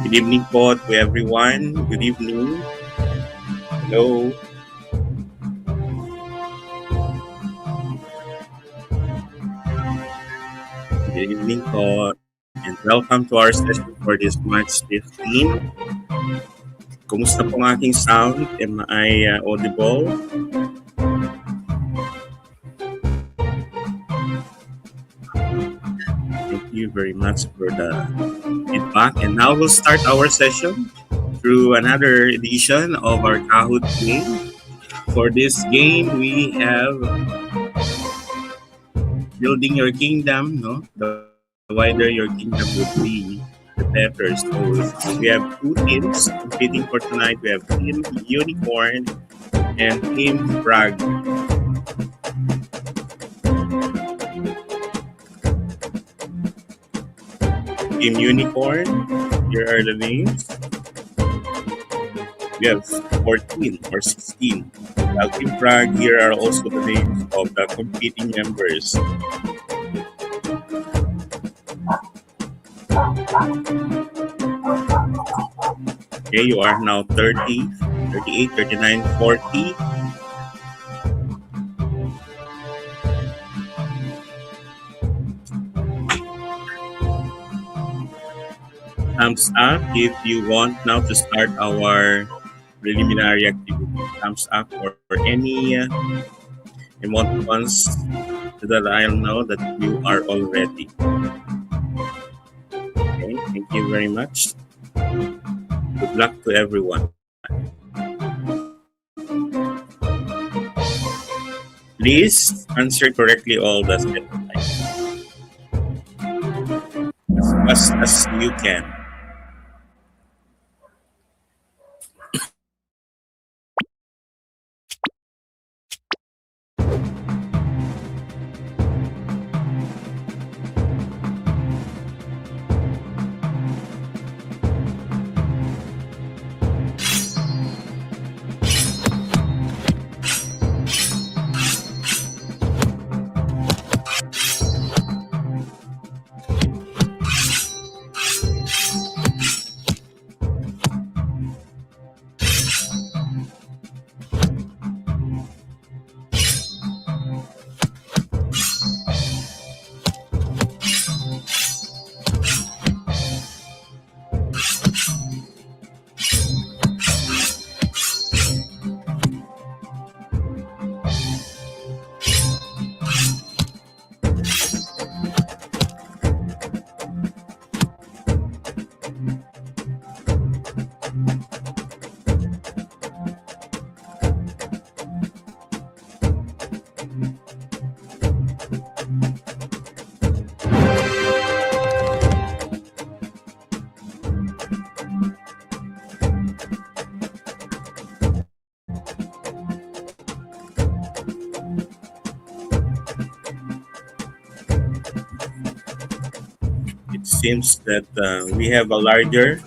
Good evening po to everyone. Good evening. Hello. Good evening po. And welcome to our session for this March 15. Kumusta po ang aking sound? Am I audible? Thank you very much for the feedback. And now we'll start our session through another edition of our Kahoot game. For this game, we have building your kingdom. No, the wider your kingdom would be, the better. So we have two teams competing for tonight. We have Team Unicorn and Team Frog. Team Unicorn, here are the names. We have 14 or 16. While Team Frog, here are also the names of the competing members. Okay, you are now 30, 38, 39, 40. Thumbs up if you want now to start our preliminary activity. Thumbs up for any emojis so that I'll know that you are all ready. Okay, thank you very much. Good luck to everyone. Please answer correctly all the steps as fast as you can. It seems that we have a larger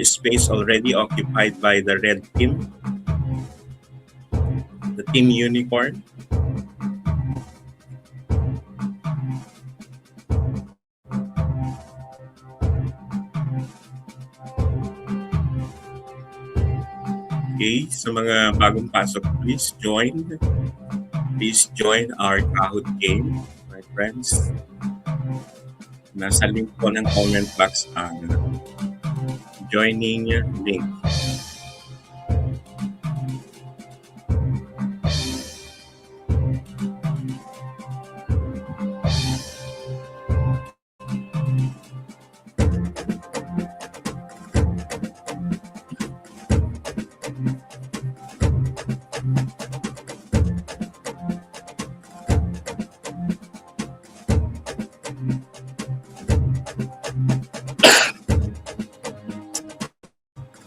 space already occupied by the red team, the Team Unicorn. Okay, sa mga bagong pasok, please join our Kahoot game, my friends. Nasa link po ng comment box ang joining link.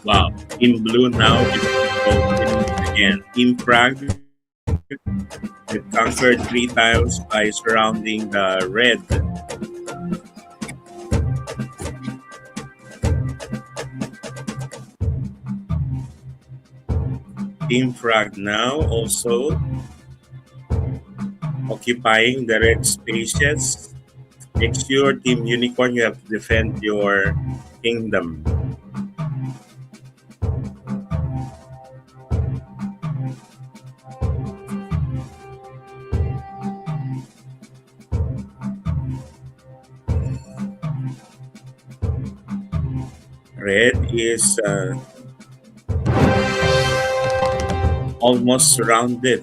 Wow, Team Blue now is open again. Team Frog it conquered 3 tiles by surrounding the red. Team Frog now also occupying the red spaces Make sure, Team Unicorn, you have to defend your kingdom. Red is almost surrounded.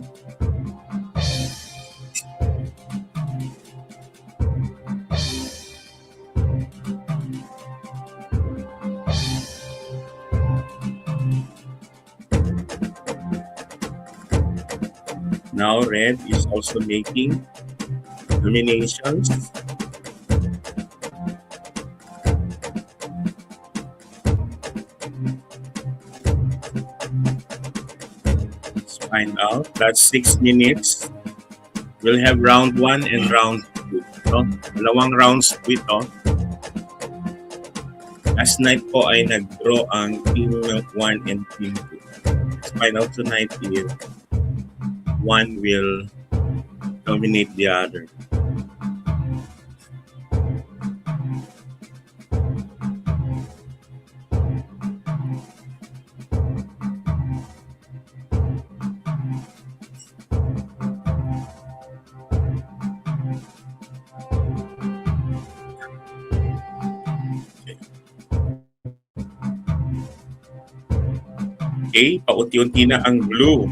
Now red is also making nominations. Let's find out. That's 6 minutes. We'll have round 1 and round 2. No? Dalawang rounds po ito. Last night po ay nag-draw ang Team 1 and Team 2. Let's find out tonight if one will dominate the other. Okay, paunti-unti na ang blue.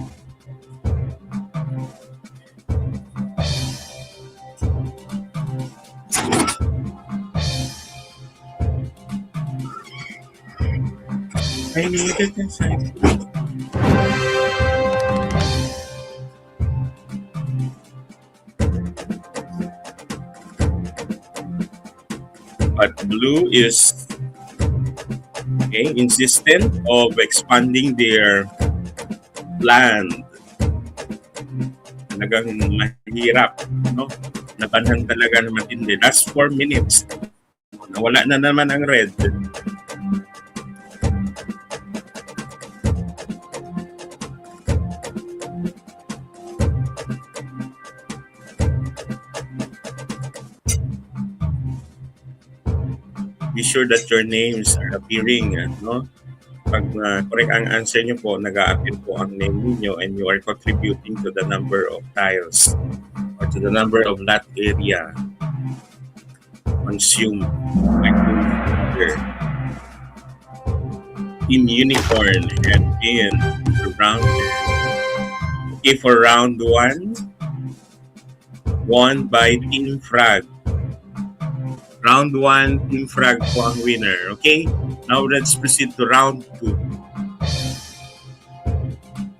I needed inside. But blue is insistent of expanding their land. Talagang mahirap, no? Nabanhan talaga na matindi. Last 4 minutes. Nawala na naman ang red. Be sure that your names are appearing, no? Pag correct ang answer nyo po, nag-a-appear po ang name niyo and you are contributing to the number of tiles or to the number of lot area consumed by the Team Unicorn and in round. Okay, for round 1, won by Team Frog. Round 1, Team Frog po ang winner. Okay? Now, let's proceed to round 2.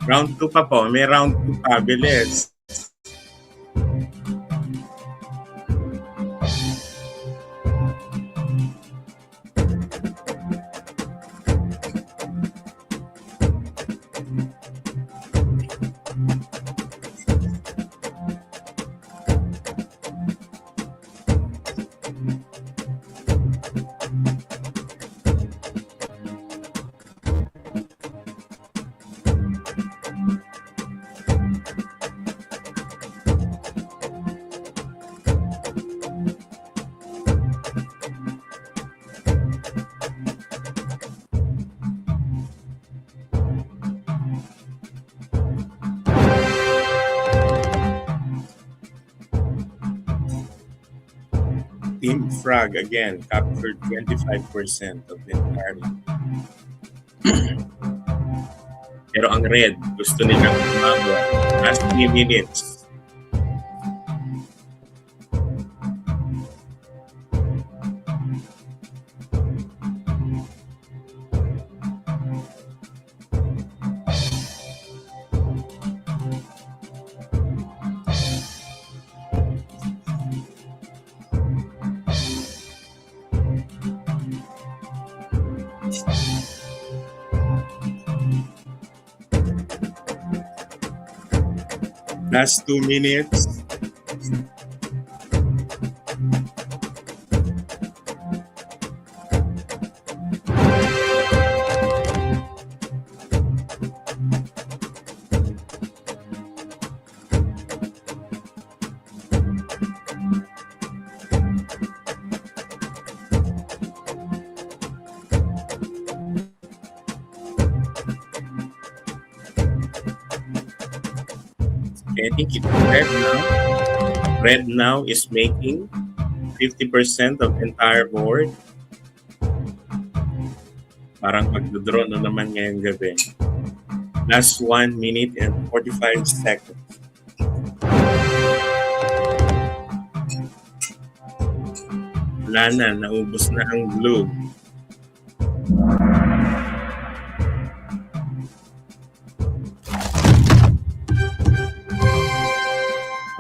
Round 2 pa po. May round 2 pa. Bilis. Team Frog again captured 25% of the entire. Pero ang red, gusto nilang umabot. Last 3 minutes. Last 2 minutes. I think it's red now. Red now is making 50% of entire board. Parang magdodraw na naman ngayong gabi. Last 1 minute and 45 seconds. Wala na, naubos na ang blue.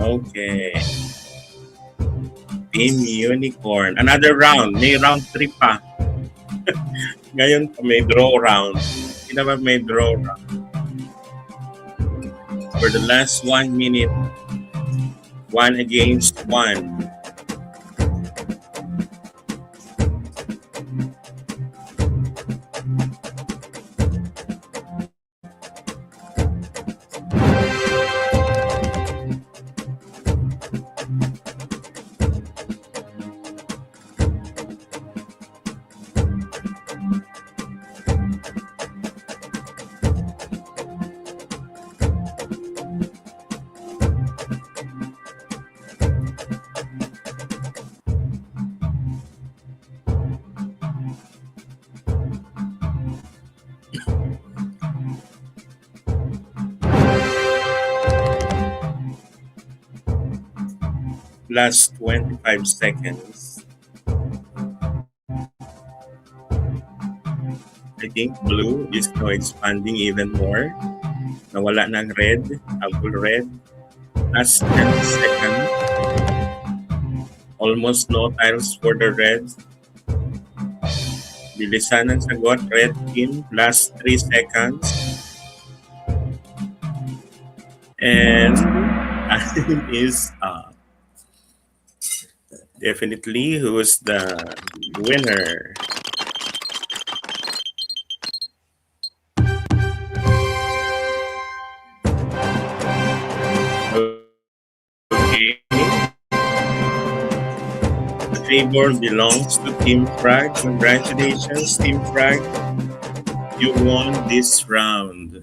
Okay. Team Unicorn. Another round. May round 3 pa. Ngayon may draw round. Hindi naman may draw round. For the last 1 minute, 1 against 1. Last 25 seconds. I think blue is now expanding even more. Nawala ng red, apple red. Last 10 seconds. Almost no tiles for the red. Bilisan ang sagot, red team. Last 3 seconds. And time is up. Definitely, who's the winner? Okay. The favor belongs to Team Frag. Congratulations, Team Frag. You won this round.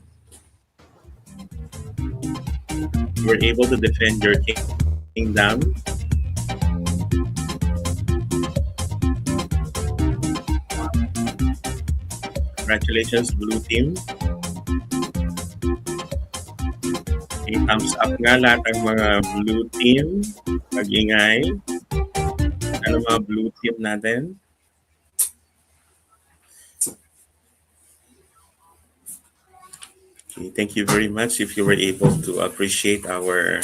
You were able to defend your kingdom. Congratulations, blue team. Okay, thumbs up nga lahat ang mga blue team. Mag-ingay. Ano mga blue team natin? Okay, thank you very much if you were able to appreciate our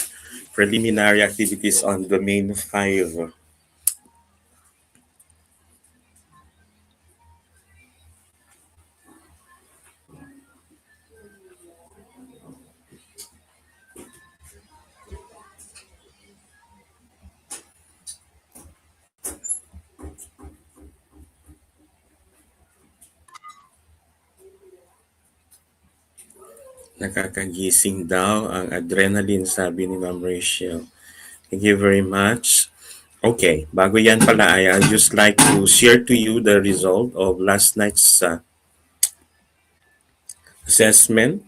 preliminary activities on domain 5. Nakakagising daw ang adrenaline, sabi ni Ma'am Rachel. Thank you very much. Okay, bago yan pala, I'd just like to share to you the result of last night's assessment.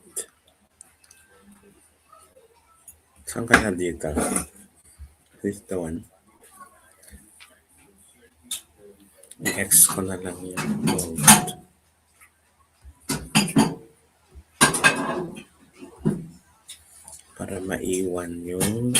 Saan kaya dito? This is the one. X ko na lang yan. Para maiwan yung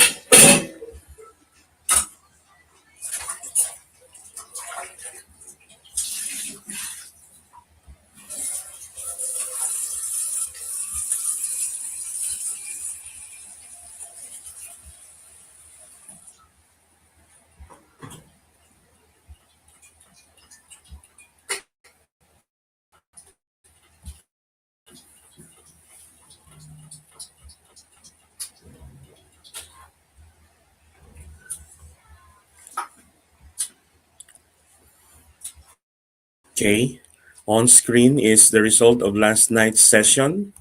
okay. On screen is the result of last night's session.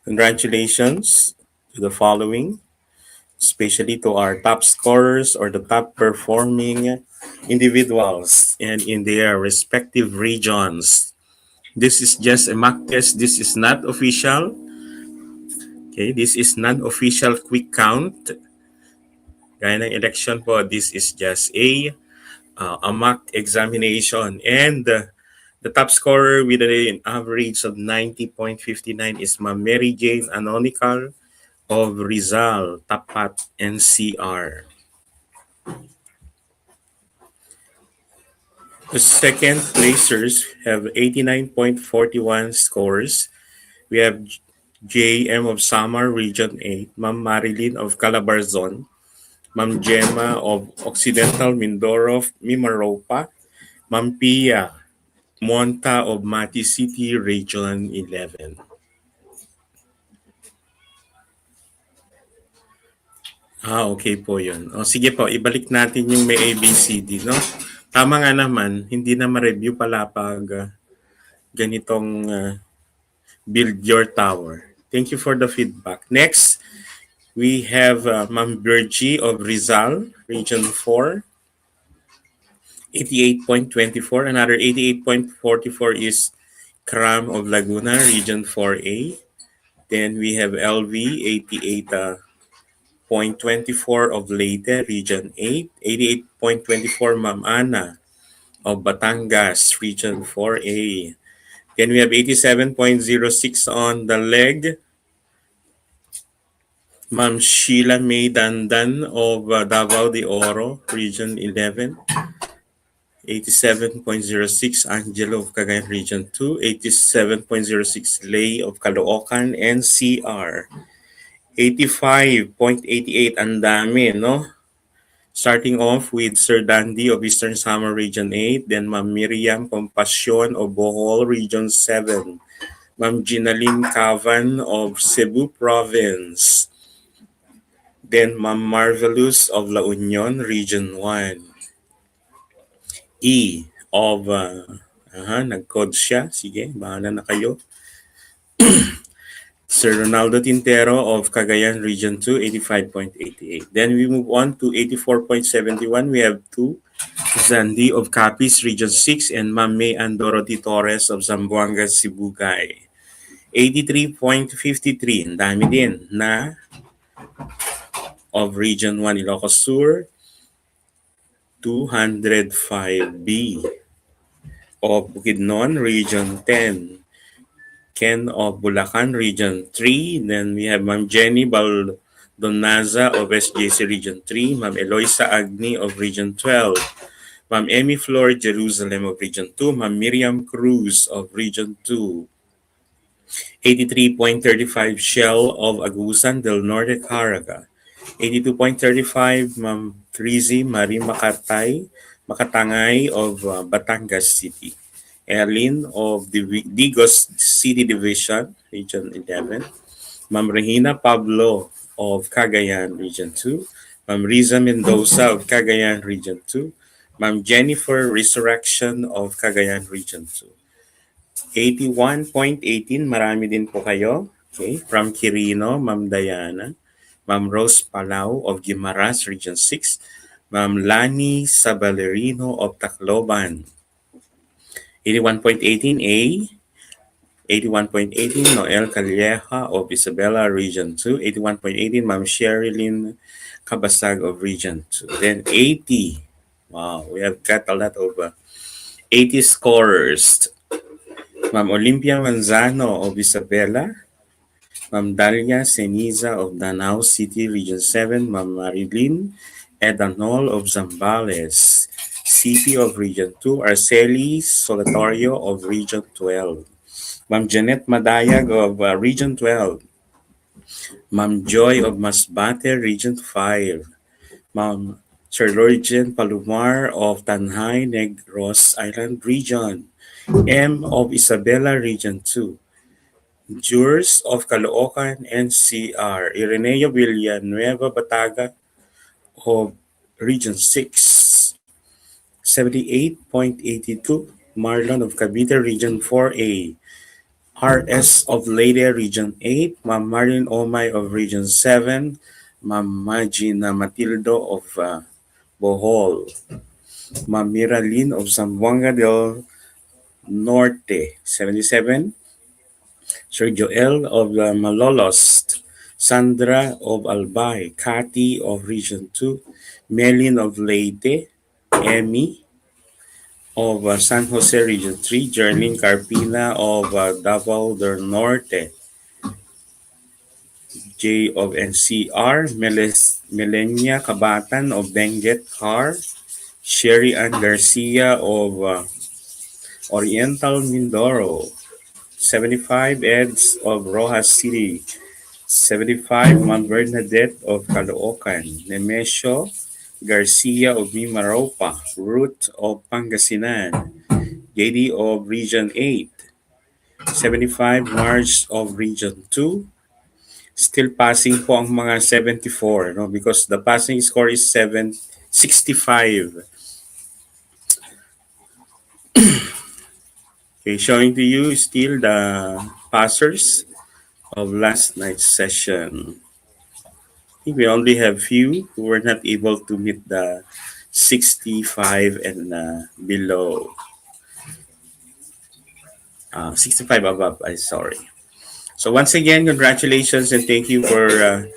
Congratulations to the following, especially to our top scorers or the top performing individuals and in their respective regions. This is just a mock test. This is not official. Okay, this is non-official quick count. Gaya ng election po, this is just a mock examination. And the top scorer with an average of 90.59 is Ma'am Mary Jane Anonical of Rizal, Tapat, NCR. The second placers have 89.41 scores. We have JM of Samar Region 8, Ma'am Marilyn of Calabarzon, Ma'am Gemma of Occidental Mindoro, Mimaropa, Ma'am Pia Monta of Mati City Region 11. Okay po yun. O sige po, ibalik natin yung may ABCD, no? Tama nga naman, hindi na ma-review pala pag ganitong build your tower. Thank you for the feedback. Next, we have Ma'am Virgie of Rizal, Region 4, 88.24. Another 88.44 is Cram of Laguna, Region 4A. Then we have LV, 88.24 of Leyte, Region 8. 88.24 Ma'am Ana of Batangas, Region 4A. Then we have 87.06 on the leg, Ma'am Sheila May Dandan of Davao de Oro, Region 11. 87.06 Angelo of Cagayan Region 2. 87.06 Lay of Caloocan, NCR. 85.88, ang dami, no? Starting off with Sir Dandy of Eastern Samar Region 8, then Ma'am Miriam Compassion of Bohol Region 7, Ma'am Ginaline Cavan of Cebu Province, then Ma'am Marvelous of La Union Region 1, E of, nag-code siya, sige, bahala na kayo. Sir Ronaldo Tintero of Cagayan Region 2, 85.88. Then we move on to 84.71. We have two, Zandi of Capiz Region 6 and Ma'am May Andoroti Torres of Zamboanga, Sibugay. 83.53. Ang dami din na of Region 1 Ilocos Sur. 205B of Bukidnon Region 10. Ken of Bulacan Region 3. Then we have Ma'am Jenny Baldonaza of SJC Region 3. Ma'am Eloisa Agni of Region 12. Ma'am Emmy Flor Jerusalem of Region 2. Ma'am Miriam Cruz of Region 2. 83.35 Shell of Agusan del Norte Caraga. 82.35 Ma'am Trizy Marie Makatangay of Batangas City. Erlin of Digos City Division, Region 11. Ma'am Regina Pablo of Cagayan, Region 2. Ma'am Riza Mendoza of Cagayan, Region 2. Ma'am Jennifer Resurrection of Cagayan, Region 2. 81.18, marami din po kayo. Okay, from Quirino, Ma'am Diana. Ma'am Rose Palau of Guimaras, Region 6. Ma'am Lani Sabalerino of Tacloban. 81.18A, 81.18 Noel Calleja of Isabela Region 2, 81.18 Ma'am Sherilyn Kabasag of Region 2. Then 80, wow, we have got a lot of 80 scorers. Ma'am Olympia Manzano of Isabela, Ma'am Dalia Ceniza of Danao City Region 7, Ma'am Marilyn Edanol of Zambales City of Region 2, Arceli Solatorio of Region 12, Ma'am Janet Madayag of Region 12, Ma'am Joy of Masbate Region 5, Ma'am Sir Lorgen Palomar of Tanhay Negros Island Region, M of Isabela Region 2, Jurs of Caloocan NCR, Ireneo Villanueva Bataga of Region 6, 78.82 Marlon of Cavite Region 4A, RS of Leyte Region 8, Ma'am Marilyn Omay of Region 7, Ma'am Magina Matildo of Bohol, Ma'am Miralyn of Zamboanga del Norte, 77, Sir Joel of Malolos, Sandra of Albay, Cathy of Region 2, Melin of Leyte, Emmy of San Jose Region 3, Jerlyn Carpina of Davao del Norte, J of NCR, Melenia Kabatan of Benguet Car, Sherry Ann Garcia of Oriental Mindoro, 75 Eds of Rojas City, 75 Mount Bernadette of Caloocan, Nemesio Garcia of Mimaropa, Ruth of Pangasinan, JD of Region 8, 75 March of Region 2. Still passing po ang mga 74, no? Because the passing score is 765. Okay, showing to you still the passers of last night's session. I think we only have few who were not able to meet the 65 and below. 65 above, I sorry. So once again, congratulations and thank you for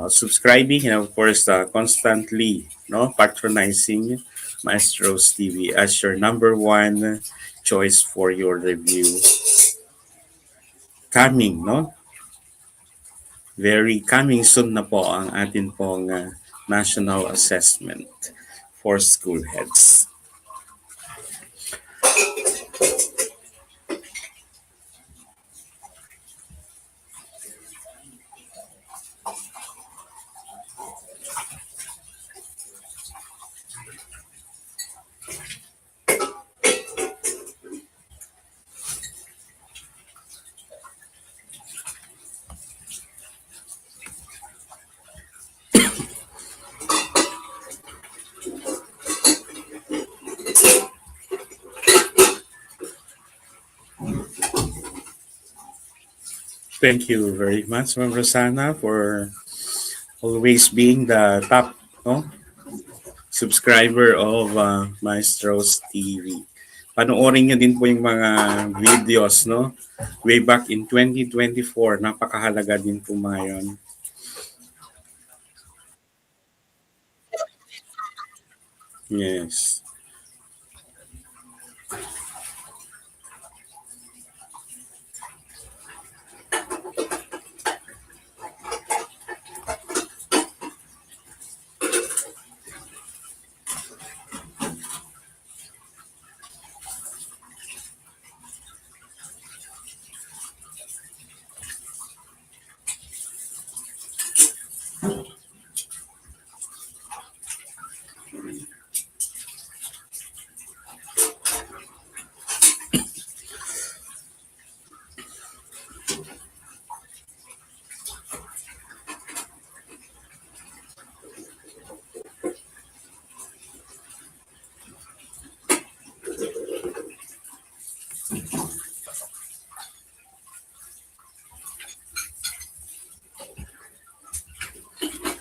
subscribing and of course constantly patronizing Maestro's TV as your number one choice for your review. Coming, no? Very coming soon na po ang atin pong national assessment for school heads. Thank you very much, Ma'am Rosana, for always being the top subscriber of Maestro's TV. Panoorin nyo din po yung mga videos, no? Way back in 2024, napakahalaga din po mga yun. Yes.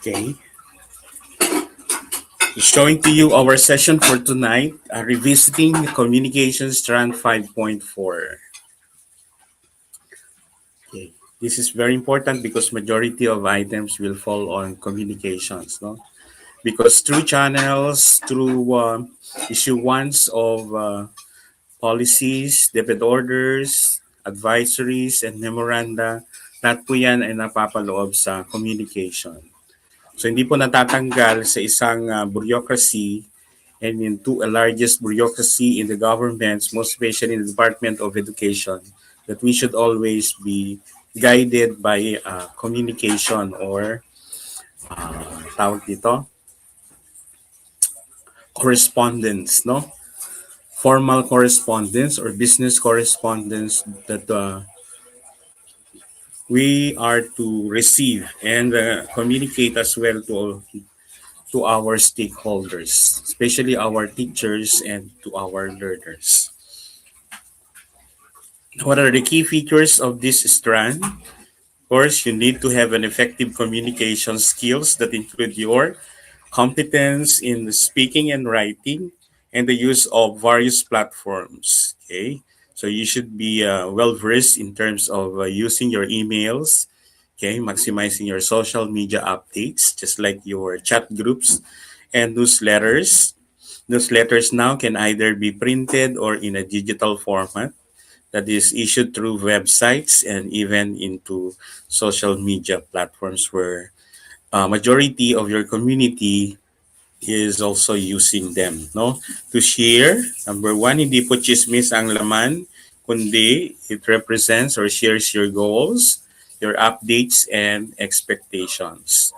Okay. Showing to you our session for tonight, revisiting communication strand 5.4. Okay. This is very important because majority of items will fall on communications, no? Because through channels, through issuance of policies, debit orders, advisories, and memoranda, lahat po yan ay napapaloob sa communication. So hindi po natatanggal sa isang bureaucracy and into a largest bureaucracy in the governments, most especially in the Department of Education, that we should always be guided by communication or tawag dito, correspondence, no? Formal correspondence or business correspondence that we are to receive and communicate as well to our stakeholders, especially our teachers and to our learners. What are the key features of this strand? Of course, you need to have an effective communication skills that include your competence in speaking and writing and the use of various platforms. Okay, so you should be well versed in terms of using your emails, Okay, maximizing your social media updates, just like your chat groups and newsletters. Newsletters now can either be printed or in a digital format that is issued through websites and even into social media platforms where majority of your community is also using them, no? To share, number one, hindi po chismis ang laman, kundi it represents or shares your goals, your updates, and expectations.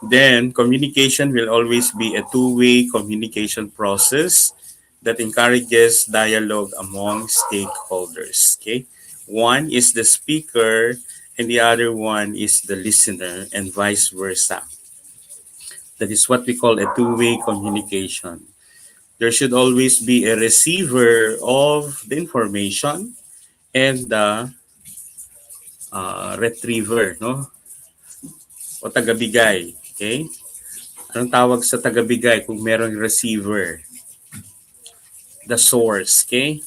Then, communication will always be a two-way communication process that encourages dialogue among stakeholders. Okay? One is the speaker, and the other one is the listener, and vice versa. That is what we call a two-way communication. There should always be a receiver of the information and the retriever, no? O tagabigay. Okay? Anong tawag sa tagabigay kung merong receiver? The source, okay?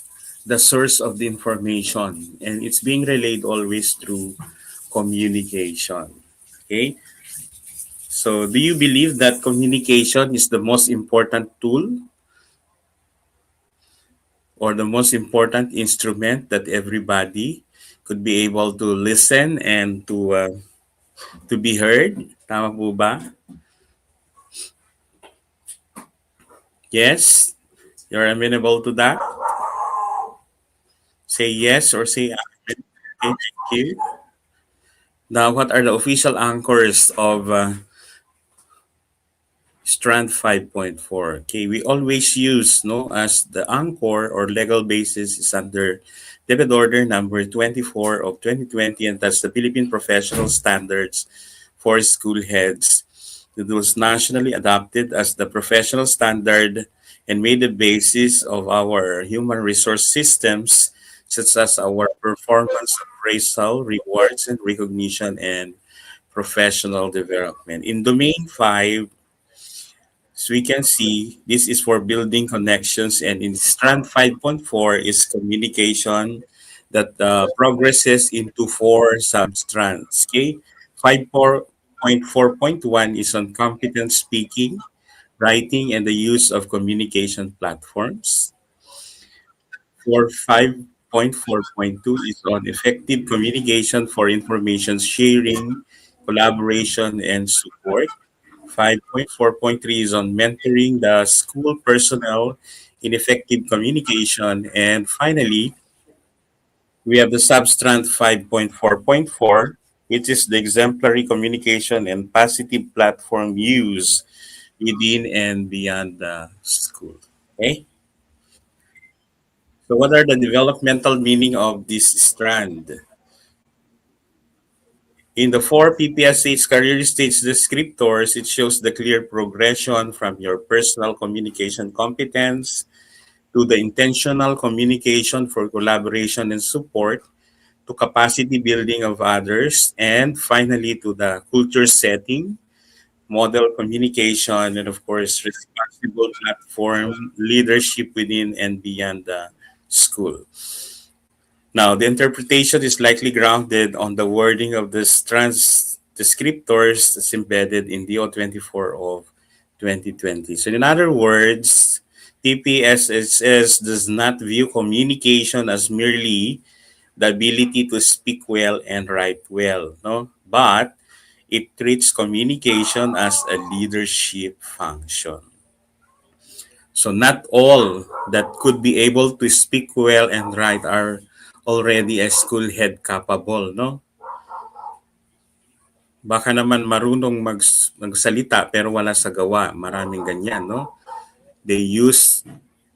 The source of the information. And it's being relayed always through communication. Okay? So, do you believe that communication is the most important tool or the most important instrument that everybody could be able to listen and to be heard? Tama po ba? Yes? You're amenable to that? Say yes or say amen. Okay, thank you. Now, what are the official anchors of Strand 5.4? Okay, we always use no as the anchor or legal basis is under Debit Order number 24 of 2020, and that's the Philippine Professional Standards for School Heads. It was nationally adopted as the professional standard and made the basis of our human resource systems, such as our performance appraisal, rewards and recognition, and professional development. In Domain 5, as we can see, this is for building connections, and in Strand 5.4 is communication that progresses into four substrands. Okay, 5.4.1 is on competent speaking, writing, and the use of communication platforms. For 5.4.2 is on effective communication for information sharing, collaboration, and support. 5.4.3 is on mentoring the school personnel in effective communication. And finally, we have the substrand 5.4.4, which is the exemplary communication and positive platform use within and beyond the school. Okay? So what are the developmental meaning of this strand? In the four PPSA's career stage descriptors, it shows the clear progression from your personal communication competence to the intentional communication for collaboration and support, to capacity building of others, and finally to the culture setting, model communication, and of course, responsible platform leadership within and beyond the school. Now, the interpretation is likely grounded on the wording of the trans descriptors that's embedded in DO24 of 2020. So, in other words, TPSSS does not view communication as merely the ability to speak well and write well, no? But it treats communication as a leadership function. So not all that could be able to speak well and write are already a school head capable, no? Baka naman marunong magsalita pero wala sa gawa. Maraming ganyan, no? They use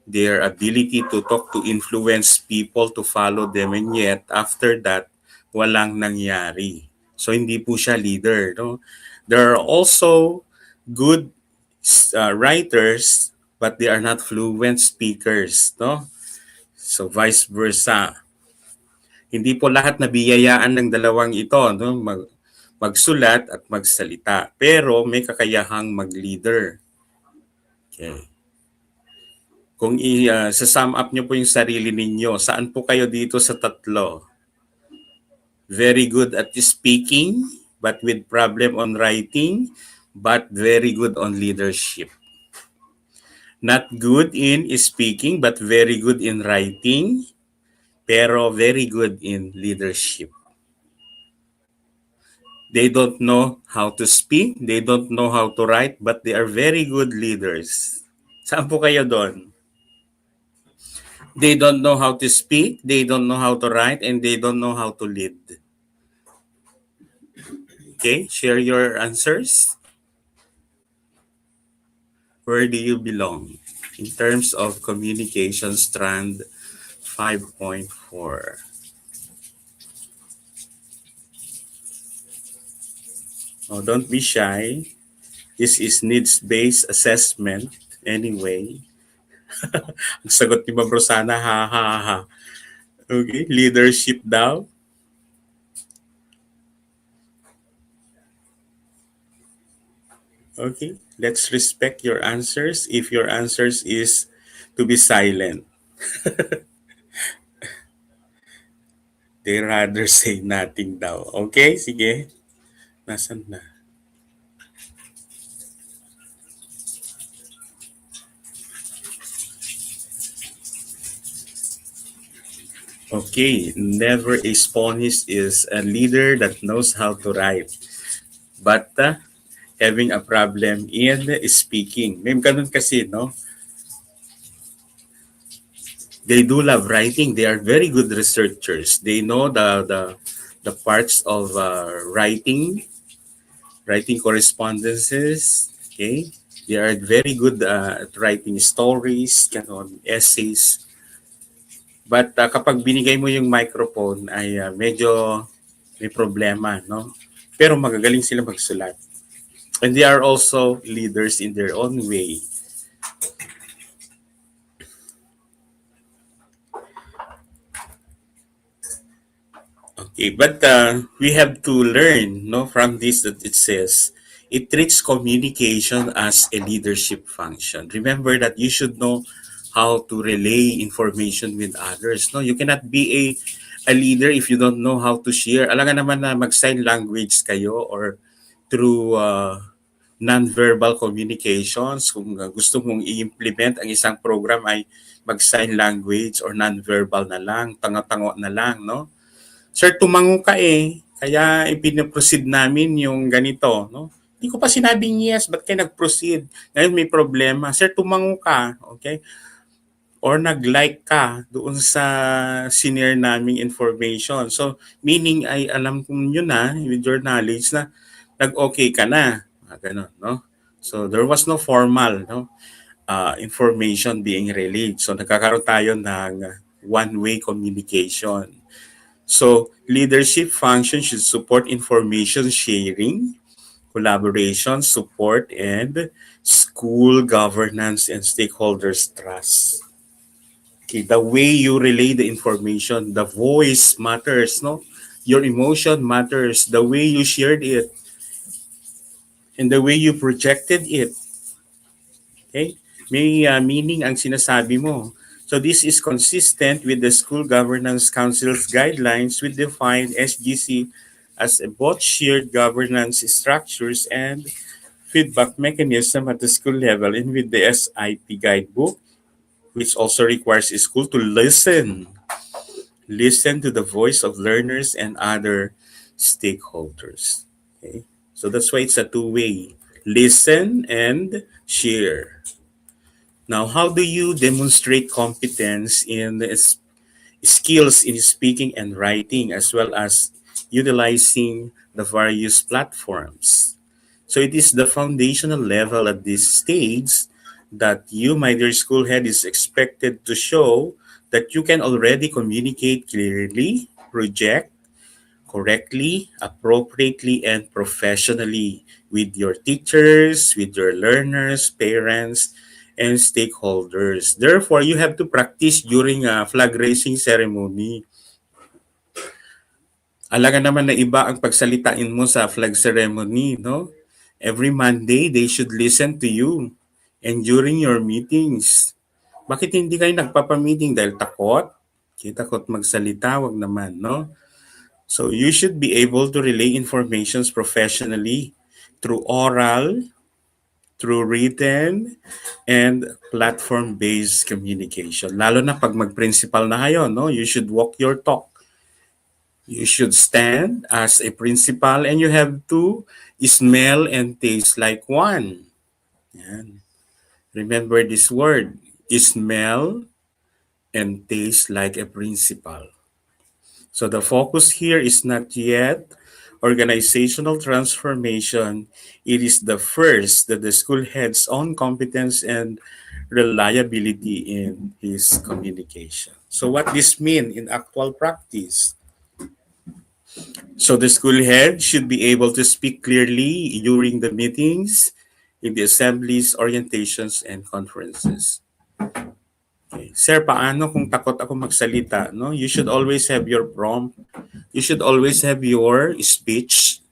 their ability to talk to influence people to follow them, and yet after that, walang nangyari. So hindi po siya leader, no? There are also good writers, but they are not fluent speakers, no? So vice versa. Hindi po lahat nabiyayaan ng dalawang ito, no? Magsulat at magsalita. Pero may kakayahang mag-leader. Okay. Kung sa-sum up nyo po yung sarili ninyo, saan po kayo dito sa tatlo? Very good at speaking, but with problem on writing, but very good on leadership. Not good in speaking, but very good in writing, pero very good in leadership. They don't know how to speak, they don't know how to write, but they are very good leaders. Saan po kayo doon? They don't know how to speak, they don't know how to write, and they don't know how to lead. Okay, share your answers. Where do you belong in terms of communication strand 5.4? Oh, don't be shy. This is needs-based assessment anyway. Ang sagot ni Ma'am Rosana, ha ha ha. Okay, leadership daw. Okay, let's respect your answers. If your answers is to be silent, they rather say nothing daw. Okay, sige. Nasaan na? Okay, never a sponge is a leader that knows how to write, but having a problem in speaking. May ganun kasi, no? They do love writing. They are very good researchers. They know the parts of writing correspondences. Okay, they are very good at writing stories, essays. But kapag binigay mo yung microphone ay medyo may problema, no? Pero magagaling sila magsulat. And they are also leaders in their own way. Okay, but we have to learn, no, from this that it says it treats communication as a leadership function. Remember that you should know how to relay information with others. No, you cannot be a leader if you don't know how to share. Alam nga naman na mag-sign language kayo or through non-verbal communications. Kung gusto mong i-implement ang isang program ay mag-sign language or non-verbal na lang, tanga-tango na lang, no? Sir, tumango ka eh. Kaya ipinaproceed namin yung ganito, no? Hindi ko pa sinabing yes, ba't kayo nag-proceed? Ngayon may problema. Sir, tumango ka, okay? Or nag-like ka doon sa senior naming information. So, meaning ay alam ko nyo na, with your knowledge na nag-okay ka na. Ganun, no? So, there was no formal, no? Information being relayed. So, nagkakaroon tayo ng one-way communication. So, leadership function should support information sharing, collaboration, support, and school governance and stakeholders' trust. Okay, the way you relay the information, the voice matters, no? Your emotion matters, the way you shared it, and the way you projected it. Okay? May meaning ang sinasabi mo. So this is consistent with the School Governance Council's guidelines which define SGC as both shared governance structures and feedback mechanism at the school level, and with the SIP guidebook, which also requires a school to listen to the voice of learners and other stakeholders. Okay? So that's why it's a two-way. Listen and share. Now, how do you demonstrate competence in the skills in speaking and writing, as well as utilizing the various platforms? So it is the foundational level at this stage that you, my dear school head, is expected to show that you can already communicate clearly, project correctly, appropriately, and professionally with your teachers, with your learners, parents, and stakeholders. Therefore, you have to practice during a flag raising ceremony. Alaga naman na iba ang pagsalitain mo sa flag ceremony, no? Every Monday, they should listen to you. And during your meetings, bakit hindi kayo nagpapamiting dahil takot? Takot magsalita, wag naman, no? So you should be able to relay informations professionally through oral, through written, and platform-based communication. Lalo na pag mag-principal na kayo, no? You should walk your talk. You should stand as a principal and you have to smell and taste like one. Yan. Remember this word, smell and taste like a principal. So the focus here is not yet organizational transformation. It is the first that the school head's own competence and reliability in his communication. So what this mean in actual practice? So the school head should be able to speak clearly during the meetings, in the assemblies, orientations, and conferences. Okay. Sir, paano kung takot ako magsalita? No? You should always have your prompt. You should always have your speech.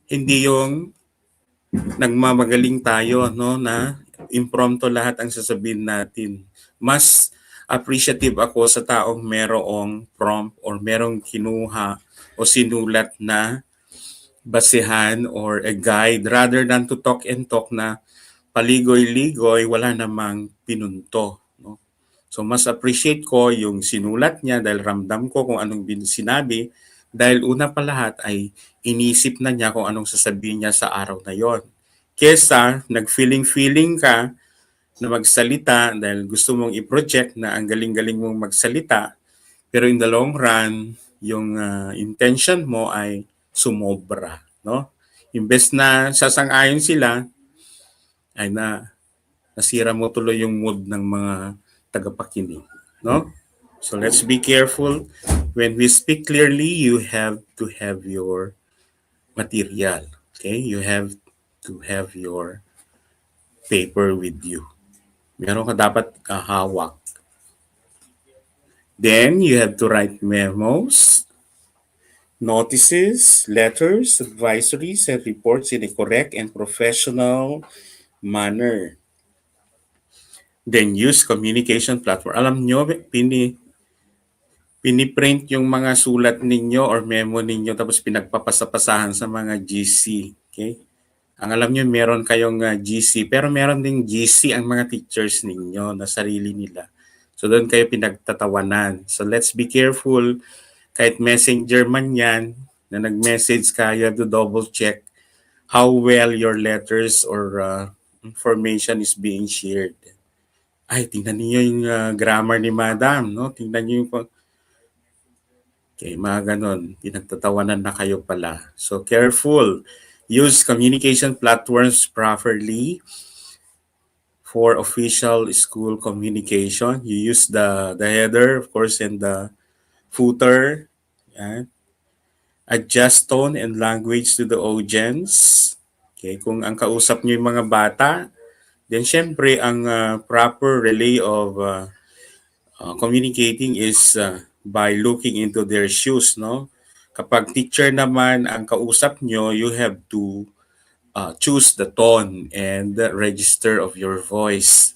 Hindi yung nagmamagaling tayo, no, na impromptu lahat ang sasabihin natin. Mas appreciative ako sa taong merong prompt or merong kinuha o sinulat na basehan or a guide rather than to talk and talk na paligoy-ligoy, wala namang pinunto. No? So mas appreciate ko yung sinulat niya dahil ramdam ko kung anong sinabi dahil una pa lahat ay inisip na niya kung anong sasabihin niya sa araw na yon. Kesa nag-feeling-feeling ka na magsalita dahil gusto mong i-project na ang galing-galing mong magsalita pero in the long run, yung intention mo ay sumobra. No? Imbes na sasang-ayon sila, ay nasira mo tuloy yung mood ng mga tagapakinig. No? So let's be careful. When we speak clearly, you have to have your material. Okay? You have to have your paper with you. Meron ka dapat hawak. Then you have to write memos, notices, letters, advisories, and reports in a correct and professional manner. Then use communication platform. Alam nyo, piniprint yung mga sulat ninyo or memo ninyo tapos pinagpapasapasahan sa mga GC. Okay? Ang alam nyo, meron kayong GC, pero meron ding GC ang mga teachers ninyo na sarili nila. So doon kayo pinagtatawanan. So let's be careful. Kahit messenger man yan, na nag-message ka, you have to double check how well your letters or information is being shared. Ay, tingnan niyo yung grammar ni Madam, no? Tingnan niyo yung okay, mga ganon. Pinagtatawanan na kayo pala. So, careful. Use communication platforms properly for official school communication. You use the header, of course, and the footer. Yan. Adjust tone and language to the audience. Okay, kung ang kausap niyo yung mga bata, then syempre ang proper relay of communicating is by looking into their shoes, no? Kapag teacher naman ang kausap nyo, you have to choose the tone and the register of your voice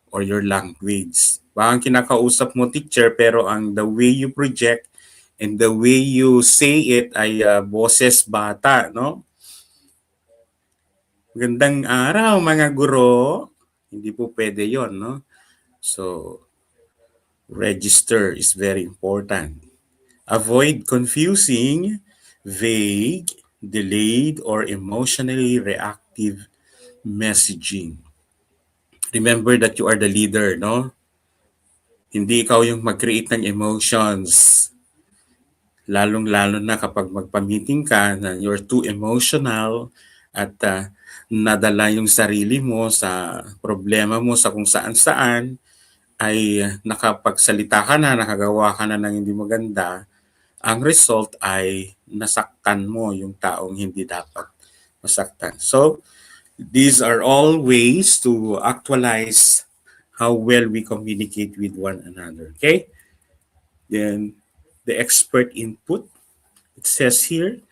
or your language. Baka kinakausap mo teacher pero ang the way you project and the way you say it ay boses bata, no? Magandang araw mga guro. Hindi po pwede yon, no? So, register is very important. Avoid confusing, vague, delayed, or emotionally reactive messaging. Remember that you are the leader, no? Hindi ikaw yung mag-create ng emotions. Lalong-lalo na kapag magpa-meeting ka na you're too emotional at nadala yung sarili mo sa problema mo sa kung saan-saan, ay nakapagsalita ka na, nakagawa ka na ng hindi maganda, ang result ay nasaktan mo yung taong hindi dapat masaktan. So, these are all ways to actualize how well we communicate with one another. Okay? Then, the expert input. It says here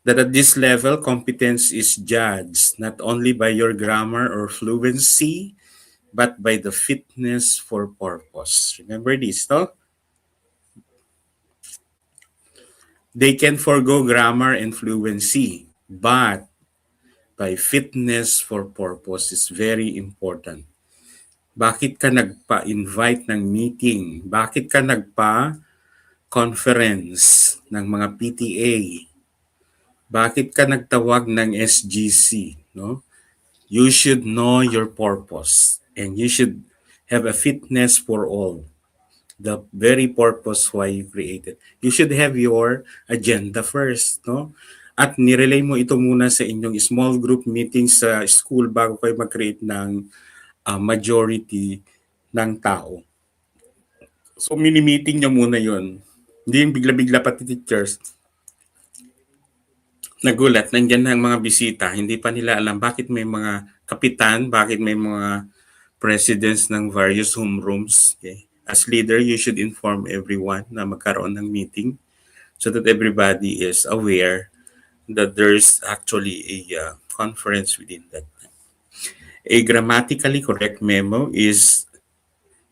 that at this level, competence is judged not only by your grammar or fluency, but by the fitness for purpose. Remember this, no? They can forego grammar and fluency, but by fitness for purpose is very important. Bakit ka nagpa-invite ng meeting? Bakit ka nagpa-conference ng mga PTA? Bakit ka nagtawag ng SGC? No? You should know your purpose and you should have a fitness for all. The very purpose why you created. You should have your agenda first, no? At nirelay mo ito muna sa inyong small group meetings sa school bago kayo mag-create ng majority ng tao. So, mini-meeting nyo muna yon. Hindi yung bigla-bigla pati teachers nagulat, nandiyan na ang mga bisita, hindi pa nila alam bakit may mga kapitan, bakit may mga presidents ng various homerooms. Okay? As leader, you should inform everyone na magkaroon ng meeting so that everybody is aware that there's actually a conference within that. A grammatically correct memo is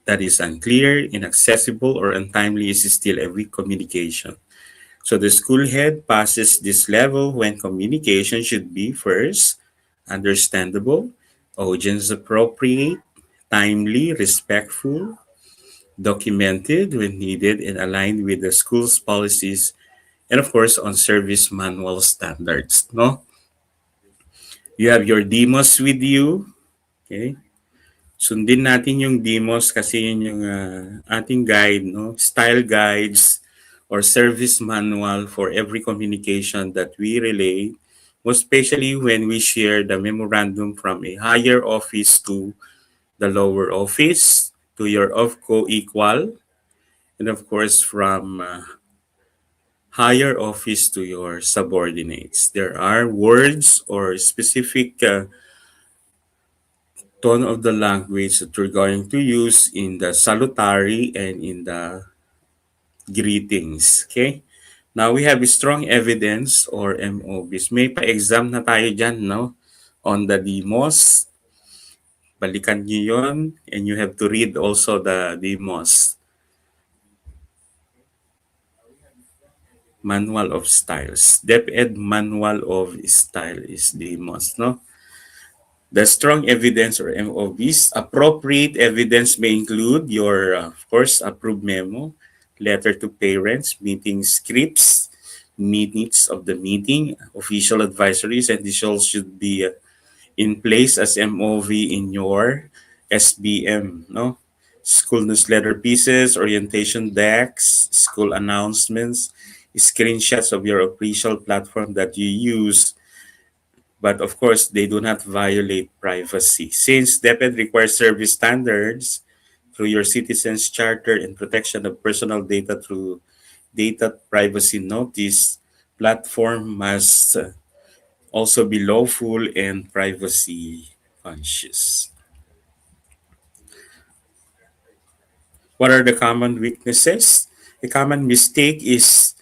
that is unclear, inaccessible, or untimely is still a weak communication. So the school head passes this level when communication should be first understandable, audience appropriate, timely, respectful, documented when needed, and aligned with the school's policies and of course on service manual standards. No, you have your demos with you. Okay, sundin natin yung demos kasi yun yung ating guide, no? Style guides or service manual for every communication that we relay, most especially when we share the memorandum from a higher office to the lower office, to your OFCO equal, and of course from higher office to your subordinates. There are words or specific tone of the language that we're going to use in the salutary and in the greetings. Okay? Now, we have strong evidence or MOBs. May pa-exam na tayo dyan, no? On the demos. Balikan nyo yun. And you have to read also the demos. Manual of Styles. DepEd Manual of Style is demos, no? The strong evidence or MOBs, appropriate evidence may include your, of course, approved memo, letter to parents, meeting scripts, minutes of the meeting, official advisories, and this all should be in place as MOV in your SBM, no? School newsletter pieces, orientation decks, school announcements, screenshots of your official platform that you use, but of course, they do not violate privacy. Since DepEd requires service standards through your Citizens Charter and protection of personal data through data privacy notice, platform must also be lawful and privacy conscious. What are the common weaknesses? A common mistake is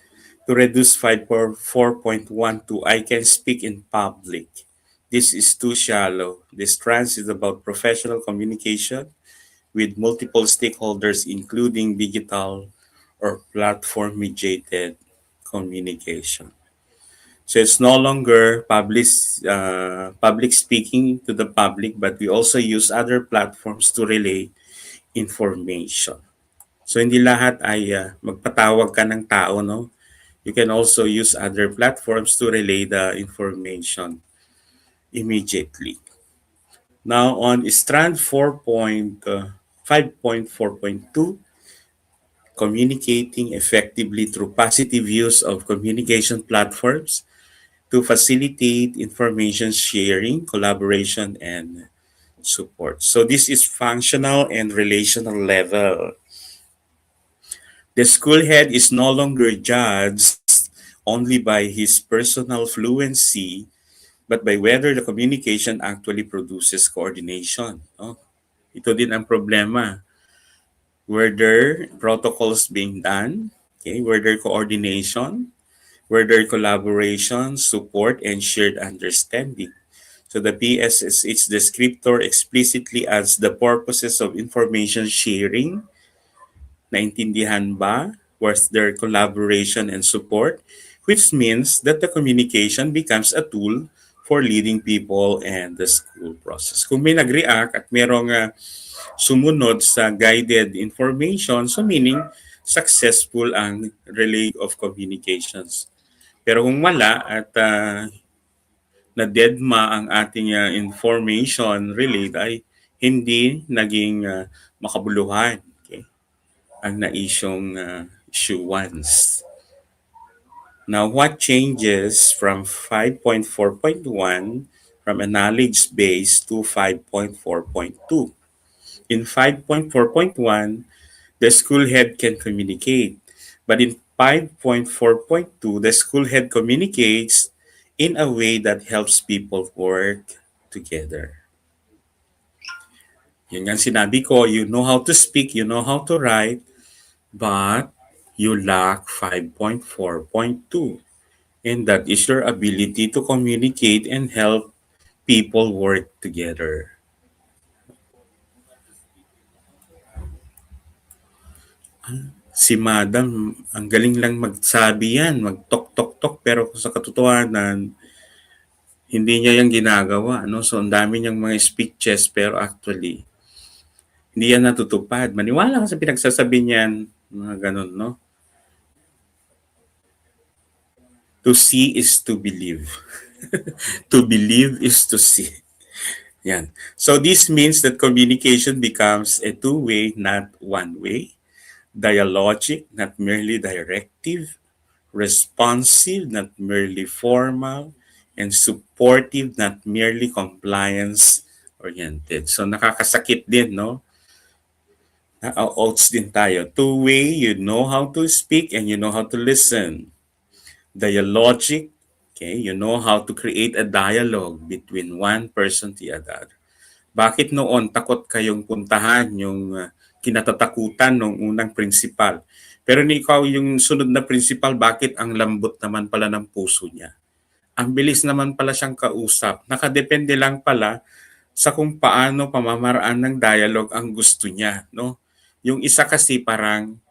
to reduce 4.1 to I can speak in public. This is too shallow. This trans is about professional communication with multiple stakeholders, including digital or platform mediated communication. So it's no longer public speaking to the public, but we also use other platforms to relay information. So hindi lahat ay magpatawag ka ng tao, no? You can also use other platforms to relay the information immediately. Now on strand 5.4.2, communicating effectively through positive use of communication platforms to facilitate information sharing, collaboration, and support. So this is functional and relational level. The school head is no longer judged only by his personal fluency, but by whether the communication actually produces coordination. No? Ito din ang problema. Were there protocols being done? Okay, were there coordination? Were there collaboration, support, and shared understanding? So the PSSH descriptor explicitly adds the purposes of information sharing. Naintindihan ba? Was there collaboration and support? which means that the communication becomes a tool for leading people and the school process. Kung may nag-react at merong sumunod sa guided information, so meaning successful ang relay of communications. Pero kung wala at na-deadma ang ating information relay ay hindi naging makabuluhan. Okay? Ang naisyong issue once. Now, what changes from 5.4.1 from a knowledge base to 5.4.2? In 5.4.1, the school head can communicate. But in 5.4.2, the school head communicates in a way that helps people work together. Yun nga sinabi ko, you know how to speak, you know how to write, but you lack 5.4.2. And that is your ability to communicate and help people work together. Si Madam, ang galing lang magsabi yan, mag-tok-tok-tok, pero sa katotohanan, hindi niya yung ginagawa. No? So, ang dami niyang mga speeches, pero actually, hindi yan natutupad. Maniwala ka sa pinagsasabi niyan, mga ganun, no? To see is to believe. To believe is to see. Yan. So, this means that communication becomes a two-way, not one-way. Dialogic, not merely directive, responsive, not merely formal, and supportive, not merely compliance-oriented. So nakakasakit din, no? Na-outs din tayo. Two-way, you know how to speak and you know how to listen. Dialogic, okay, you know how to create a dialogue between one person to the other. Bakit noon takot kayong puntahan yung kinatatakutan ng unang principal? Pero ni ikaw yung sunod na principal, bakit ang lambot naman pala ng puso niya? Ang bilis naman pala siyang kausap. Nakadepende lang pala sa kung paano pamamaraan ng dialogue ang gusto niya, no? Yung isa kasi parang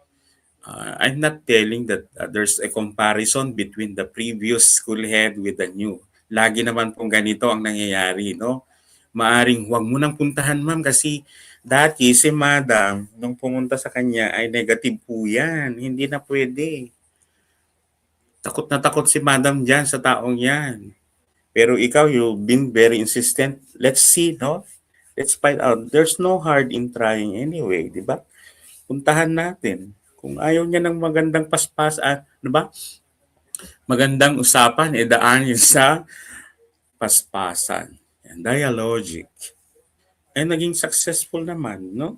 I'm not telling that there's a comparison between the previous school head with the new. Lagi naman pong ganito ang nangyayari, no? Maaring huwag mo nang puntahan, ma'am, kasi dati si madam, nung pumunta sa kanya ay negative po yan. Hindi na pwede. Takot na takot si madam dyan sa taong yan. Pero ikaw, you've been very insistent. Let's see, no? Let's find out. There's no hard in trying anyway, di ba? Puntahan natin. Kung ayaw niya ng magandang paspas, di ba? Magandang usapan, daan yun sa paspasan. Yan, dialogic. Naging successful naman, no?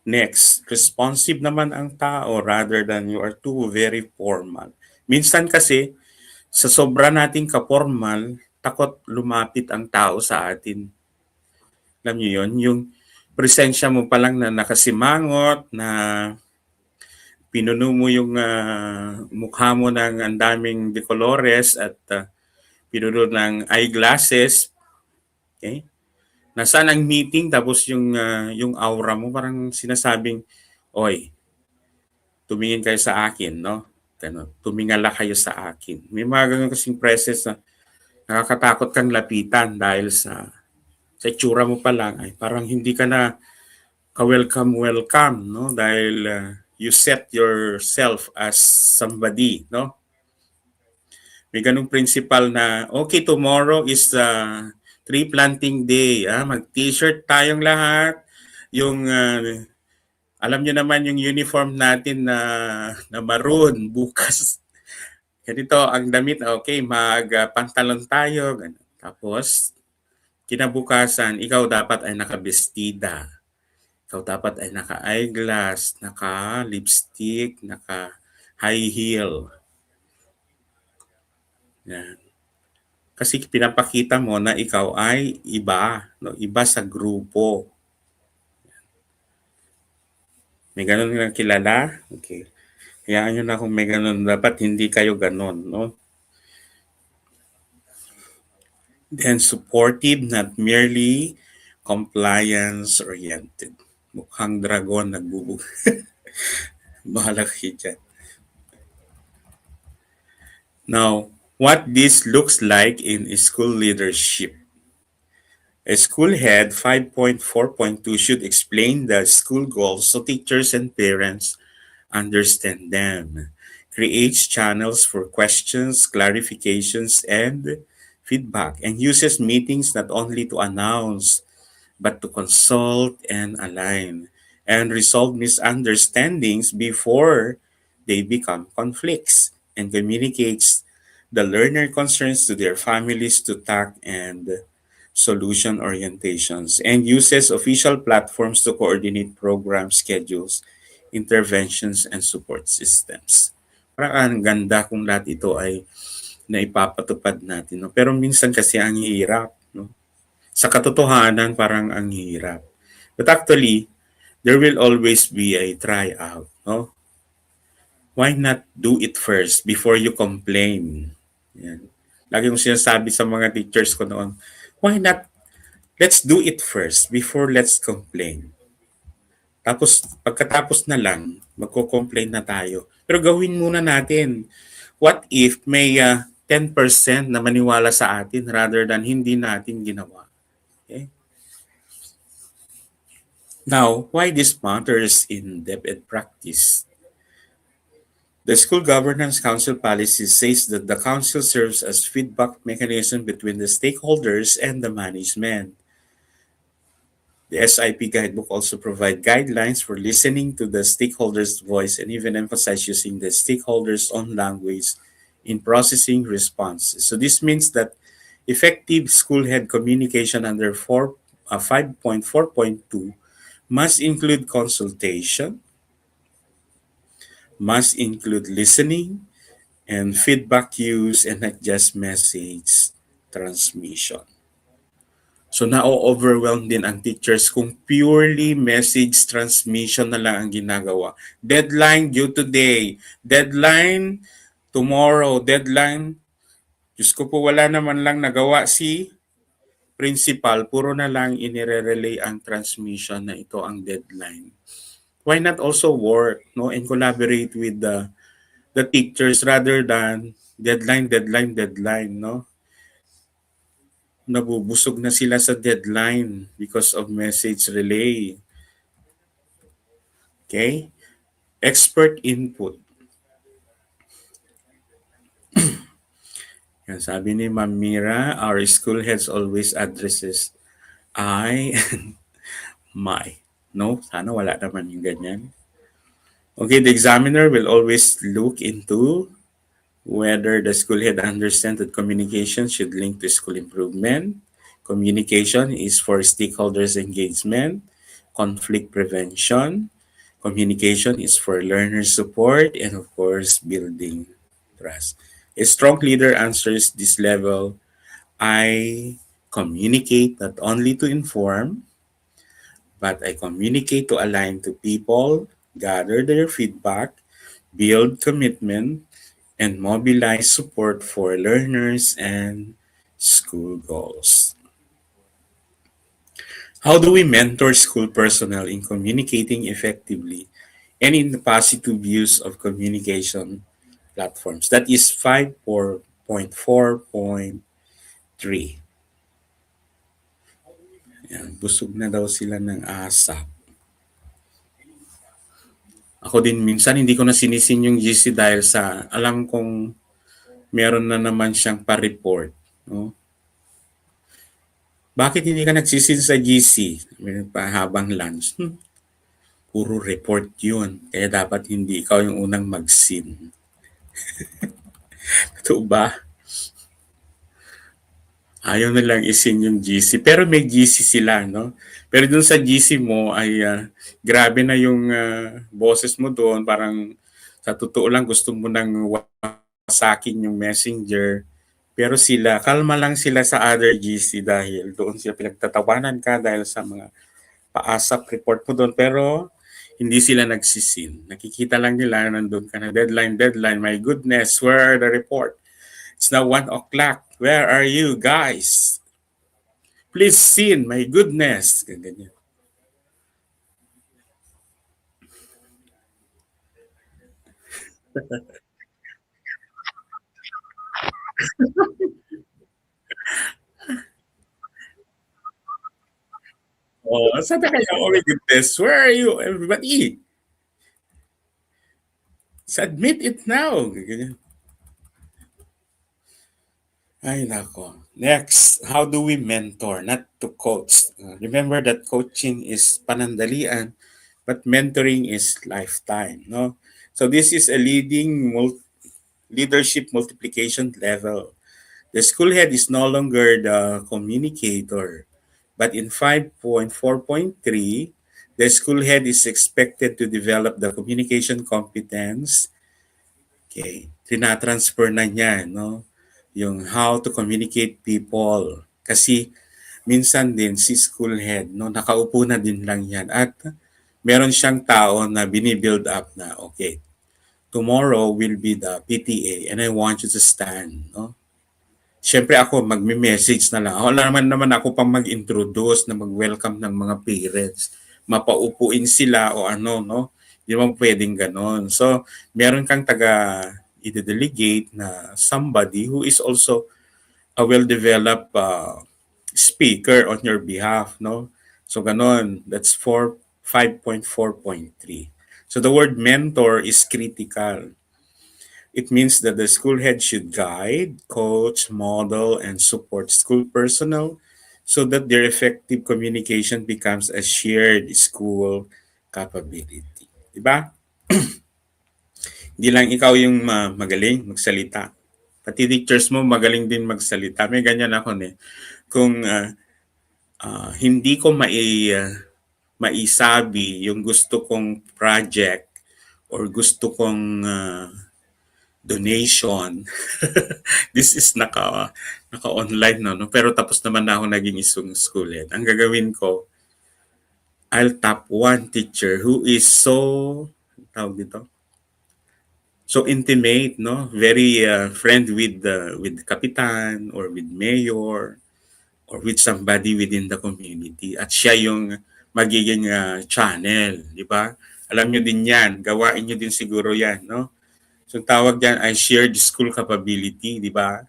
Next, responsive naman ang tao rather than you are too very formal. Minsan kasi, sa sobra nating ka-formal, takot lumapit ang tao sa atin. Alam niyo yun? Yung presensya mo pa lang na nakasimangot, na pinuno mo yung mukha mo ng ang daming decolores at pinuno ng eyeglasses. Okay? Nasaan ang meeting tapos yung aura mo parang sinasabing, oy, tumingin kayo sa akin, no? Ganun, tumingala kayo sa akin. May mga ganun kasing presence na nakakatakot kang lapitan dahil sa itsura mo pa lang ay parang hindi ka na ka-welcome, no? Dahil you set yourself as somebody, no? May ganung principle na, okay, tomorrow is tree planting day. Mag-t-shirt tayong lahat. Yung, alam nyo naman yung uniform natin na maroon bukas. Ganito ang damit, okay, mag-pantalon tayo. Ganun. Tapos, kinabukasan, ikaw dapat ay nakabestida. Ikaw dapat ay naka-eyeglass, naka-lipstick, naka-high heel. Yan. Kasi pinapakita mo na ikaw ay iba, no? Iba sa grupo. May ganun lang kilala? Okay. Hayaan nyo na kung may ganun. Dapat hindi kayo ganun, no? Then supportive, not merely compliance-oriented. Mukhang dragon nagbubog. Bahala kayo dyan. Now, what this looks like in school leadership. A school head 5.4.2 should explain the school goals so teachers and parents understand them, creates channels for questions, clarifications, and feedback, and uses meetings not only to announce but to consult and align and resolve misunderstandings before they become conflicts, and communicates the learner concerns to their families to tact and solution orientations, and uses official platforms to coordinate program schedules, interventions, and support systems. Parang ang ganda kung lahat ito ay naipapatupad natin. No? Pero minsan kasi ang hirap. No? Sa katotohanan, parang ang hirap. But actually, there will always be a tryout. No? Why not do it first before you complain? Yan. Lagi kong sinasabi sa mga teachers ko noon, why not let's do it first before let's complain. Tapos pagkatapos na lang, magko-complain na tayo. Pero gawin muna natin. What if may 10% na maniwala sa atin rather than hindi natin ginawa? Okay? Now, why this matters in depth and practice? The School Governance Council policy says that the council serves as feedback mechanism between the stakeholders and the management. The SIP guidebook also provide guidelines for listening to the stakeholders' voice and even emphasize using the stakeholders' own language in processing responses. So this means that effective school head communication under 5.4.2 must include consultation, must include listening, and feedback use, and not just message transmission. So na-overwhelm din ang teachers kung purely message transmission na lang ang ginagawa. Deadline due today, deadline tomorrow, deadline. Diyos ko po, wala naman lang nagawa si principal, puro na lang inire-relay ang transmission na ito ang deadline. Why not also work, no, and collaborate with the teachers rather than deadline, deadline, deadline, no? Nabubusog na sila sa deadline because of message relay. Okay? Expert input. Yan, sabi ni Ma'am Mira, our school heads always addresses I and my. No, sana wala naman yung ganyan. Okay, the examiner will always look into whether the school head understands that communication should link to school improvement. Communication is for stakeholders engagement, conflict prevention. Communication is for learner support, and of course, building trust. A strong leader answers this level. I communicate not only to inform, but I communicate to align to people, gather their feedback, build commitment, and mobilize support for learners and school goals. How do we mentor school personnel in communicating effectively and in the positive use of communication platforms? That is 5.4.3. Yan, busog na daw sila ng asap. Ako din minsan hindi ko na sinisin yung GC dahil sa alam kong meron na naman siyang pa-report. No? Bakit hindi ka nagsisin sa GC? Meron pa habang lunch. Puro report yun. Kaya dapat hindi ikaw yung unang mag-sin. Ito ba? Ayaw na lang isin yung GC. Pero may GC sila, no? Pero dun sa GC mo ay grabe na yung boses mo doon. Parang sa totoo lang gusto mo nang wasakin yung messenger. Pero sila, kalma lang sila sa other GC dahil doon sila pinagtatawanan ka dahil sa mga paasap report mo doon. Pero hindi sila nagsisin. Nakikita lang nila nandun ka na deadline, deadline. My goodness, where are the report? It's now 1 o'clock. Where are you guys? Please sin, my goodness. Ganyan. Oh, sabi kaya, oh my goodness, where are you, everybody? Submit it now. Ganyan. Ay, nako. Next, how do we mentor? Not to coach. Remember that coaching is panandalian, but mentoring is lifetime. No, so this is a leadership multiplication level. The school head is no longer the communicator, but in 5.4.3, the school head is expected to develop the communication competence. Okay, trinatransfer na niya, no? Yung how to communicate people. Kasi minsan din si school head, no, nakaupo na din lang yan at meron siyang tao na binibuild up na, okay, tomorrow will be the PTA and I want you to stand, no? Siyempre ako, magme-message na lang. Wala naman ako pang mag-introduce na mag-welcome ng mga parents. Mapaupuin sila o ano, no? Di ba pwedeng ganon. So, meron kang i-delegate na somebody who is also a well-developed speaker on your behalf, no? So, ganon. That's 5.4.3. So, the word mentor is critical. It means that the school head should guide, coach, model, and support school personnel so that their effective communication becomes a shared school capability. Diba? Hindi lang ikaw yung magaling magsalita. Pati teachers mo magaling din magsalita. May ganyan ako eh. Kung hindi ko maisabi yung gusto kong project or gusto kong donation. This is naka-online no? Pero tapos naman na ako naging isang school head. Ang gagawin ko, I'll tap one teacher who is so, tawag dito, so intimate, no? Very friend with kapitan or with mayor or with somebody within the community. At siya yung magiging channel, di ba? Alam nyo din yan, gawain nyo din siguro yan, no? So tawag yan ay shared school capability, di ba?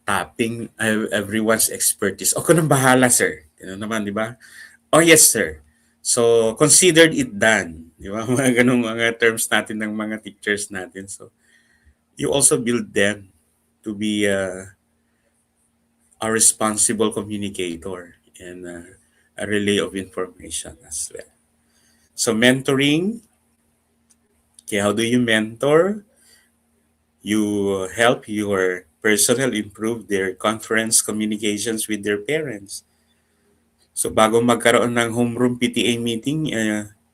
Tapping everyone's expertise. Ako nang bahala, sir. Ano naman, di ba? Oh, yes, sir. So, considered it done. Di ba? Mga ganung mga terms natin ng mga teachers natin. So, you also build them to be a responsible communicator and a relay of information as well. So, mentoring. Okay, how do you mentor? You help your personnel improve their conference communications with their parents. So bago magkaroon ng homeroom PTA meeting,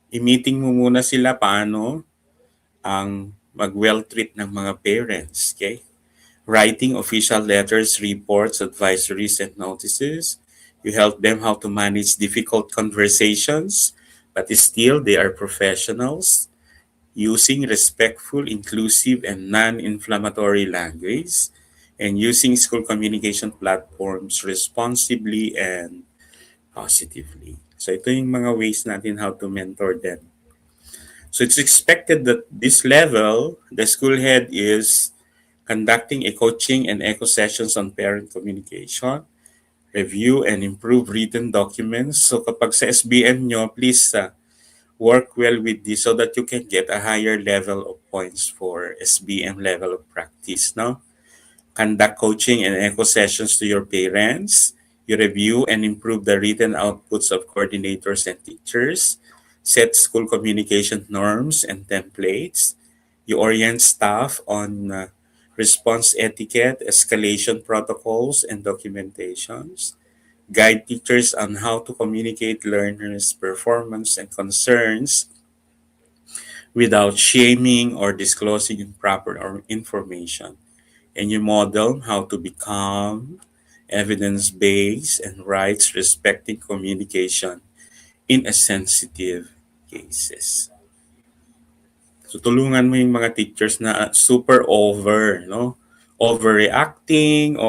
i-meeting mo muna sila paano ang mag-well treat ng mga parents. Okay? Writing official letters, reports, advisories, and notices. You help them how to manage difficult conversations, but still they are professionals using respectful, inclusive, and non-inflammatory language, and using school communication platforms responsibly and positively. So ito yung mga ways natin how to mentor them. So it's expected that this level, the school head is conducting a coaching and echo sessions on parent communication, review and improve written documents. So kapag sa SBM nyo, please work well with this so that you can get a higher level of points for SBM level of practice. No? Conduct coaching and echo sessions to your parents. You review and improve the written outputs of coordinators and teachers. Set school communication norms and templates. You orient staff on response etiquette, escalation protocols, and documentations. Guide teachers on how to communicate learners' performance and concerns without shaming or disclosing improper information. And you model how to be calm, evidence-based, and rights respecting communication in a sensitive cases. So tulungan mo yung mga teachers na super over, no? Overreacting,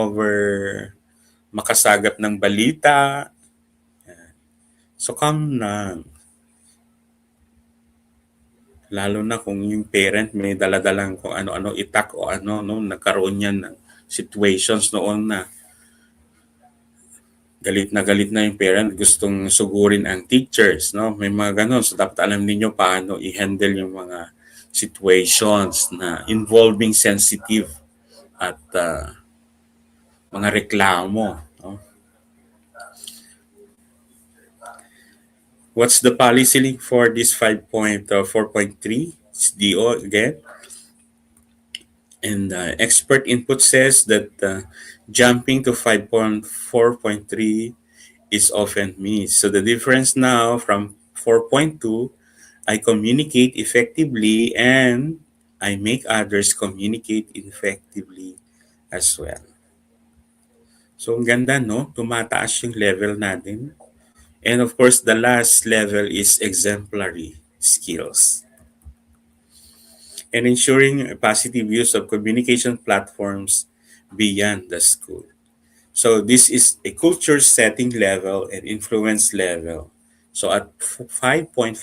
makasagap ng balita. So calm na. Lalo na kung yung parent may daladalang kung ano-ano itak o ano, no, nagkaroon yan ng situations noon na galit na yung parent, gustong sugurin ang teachers, no? May mga ganun. So, dapat alam niyo paano i-handle yung mga situations na involving sensitive at mga reklamo, no? What's the policy link for this 5.4.3? It's DO again. And expert input says that jumping to 5.4.3 is often missed. So the difference now from 4.2, I communicate effectively and I make others communicate effectively as well. So ang ganda, no? Tumataas yung level natin. And of course, the last level is exemplary skills and ensuring a positive use of communication platforms beyond the school. So this is a culture setting level and influence level. So at 5.4.4,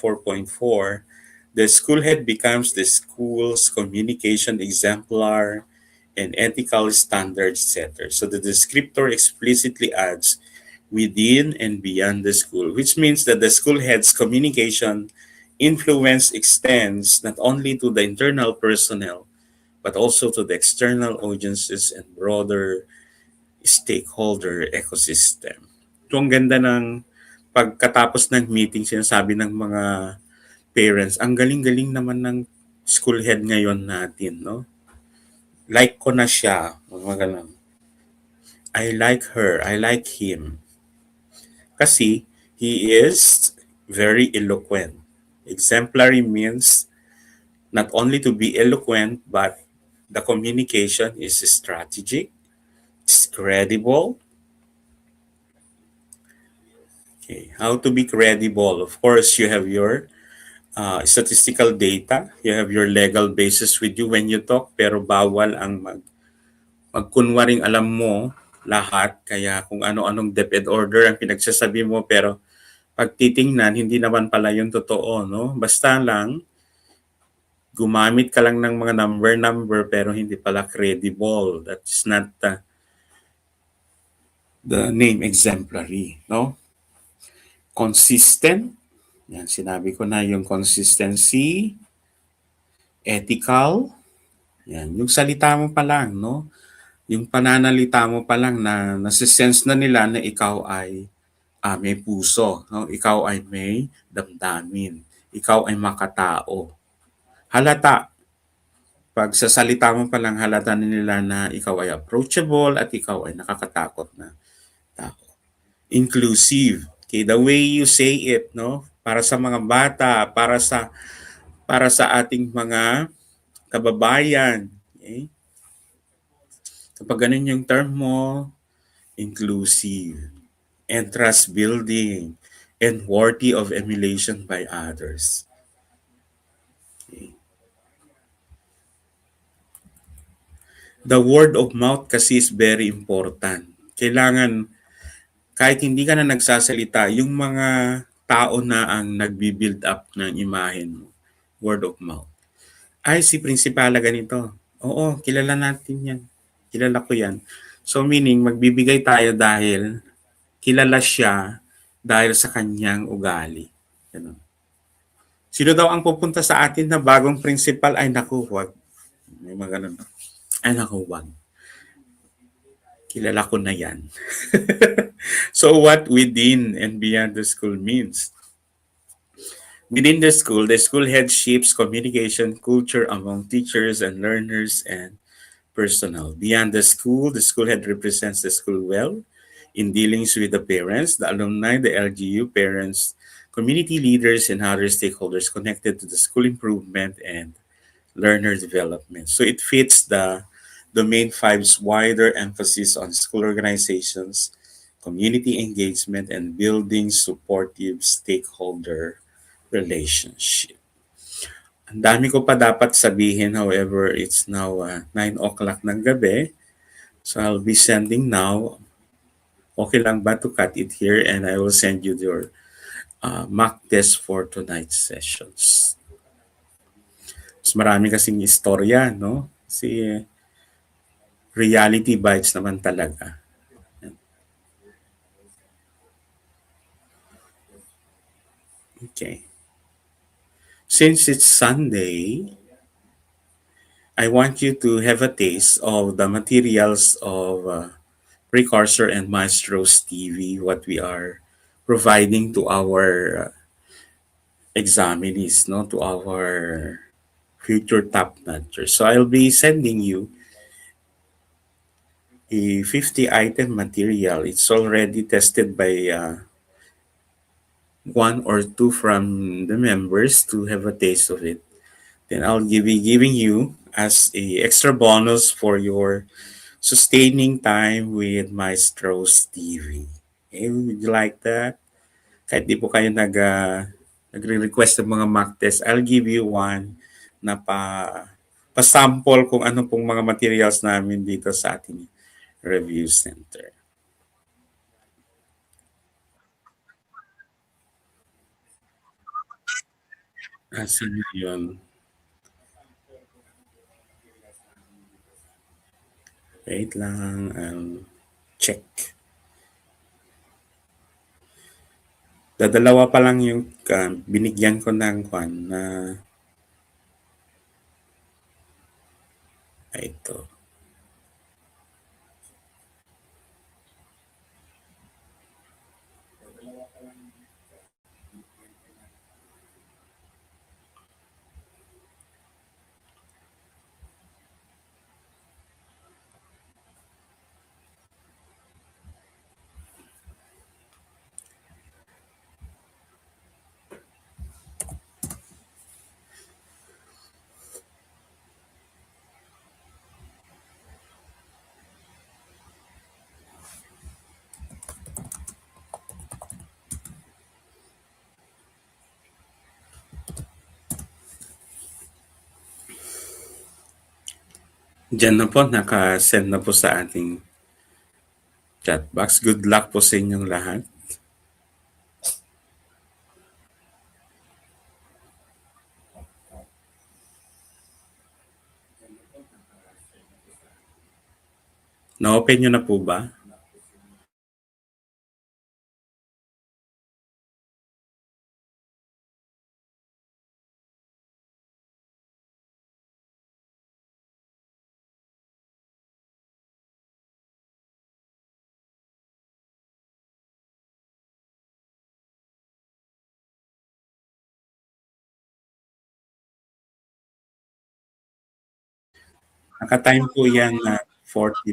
the school head becomes the school's communication exemplar and ethical standards setter. So the descriptor explicitly adds within and beyond the school, which means that the school head's communication influence extends not only to the internal personnel, but also to the external audiences and broader stakeholder ecosystem. Ito ang ganda ng pagkatapos ng meeting, sinasabi ng mga parents, ang galing-galing naman ng school head ngayon natin, no? Like ko na siya, mga ganun. I like her, I like him. Kasi he is very eloquent. Exemplary means not only to be eloquent, but the communication is strategic, it's credible. Okay, how to be credible? Of course, you have your statistical data, you have your legal basis with you when you talk, pero bawal ang magkunwaring alam mo lahat, kaya kung ano-anong DepEd order ang pinagsasabi mo, pero pag titingnan, hindi naman pala yun totoo, no? Basta lang, gumamit ka lang ng mga number, pero hindi pala credible. That's not the name exemplary, no? Consistent, yan, sinabi ko na yung consistency, ethical, yan, yung salita mo pa lang, no? Yung pananalita mo pa lang na nasisense na nila na ikaw ay may puso, no? Ikaw ay may damdamin, ikaw ay makatao. Halata, pag sa salita mo pa lang halata nila na ikaw ay approachable at ikaw ay nakakatakot na tao. Inclusive, okay, the way you say it, no? Para sa mga bata, para sa ating mga kababayan, okay? Kapag ganun yung term mo, inclusive, and trust building, and worthy of emulation by others. Okay. The word of mouth kasi is very important. Kailangan, kahit hindi ka na nagsasalita, yung mga tao na ang nagbi-build up ng imahen mo, word of mouth. Ay, si Prinsipala ganito. Oo, kilala natin yan. Kilala ko yan. So meaning, magbibigay tayo dahil kilala siya dahil sa kanyang ugali. Ganun. Sino daw ang pupunta sa atin na bagong principal? Ay, naku, wag. May mga ganun. Ay, naku, wag. Kilala ko na yan. So what within and beyond the school means? Within the school head shapes communication culture among teachers and learners and personnel. Beyond the school head represents the school well in dealings with the parents, the alumni, the LGU parents, community leaders, and other stakeholders connected to the school improvement and learner development. So it fits the Domain 5's wider emphasis on school organizations, community engagement, and building supportive stakeholder relationship. Ang dami ko pa dapat sabihin, however, it's now 9 o'clock ng gabi. So I'll be sending now. Okay lang ba to cut it here and I will send you your mock test for tonight's sessions. Mas marami kasing istorya, no? Si reality bites naman talaga. Okay. Since it's Sunday, I want you to have a taste of the materials of Precursor and Maestro's TV, what we are providing to our examinees, no, to our future top notchers. So I'll be sending you a 50 item material. It's already tested by one or two from the members to have a taste of it. Then be giving you as a extra bonus for your sustaining time with Maestro's TV. Okay, would you like that? Kahit di po kayo nagre-request ng mga mock test, I'll give you one na pa-sample kung ano pong mga materials namin dito sa ating review center. Sino yun? Wait lang, check. Dadalawa pa lang yung binigyan ko ng kwan na ito. Diyan na po, naka-send na po sa ating chat box. Good luck po sa inyong lahat. Na-open nyo na po ba? Naka-time po yan na 40.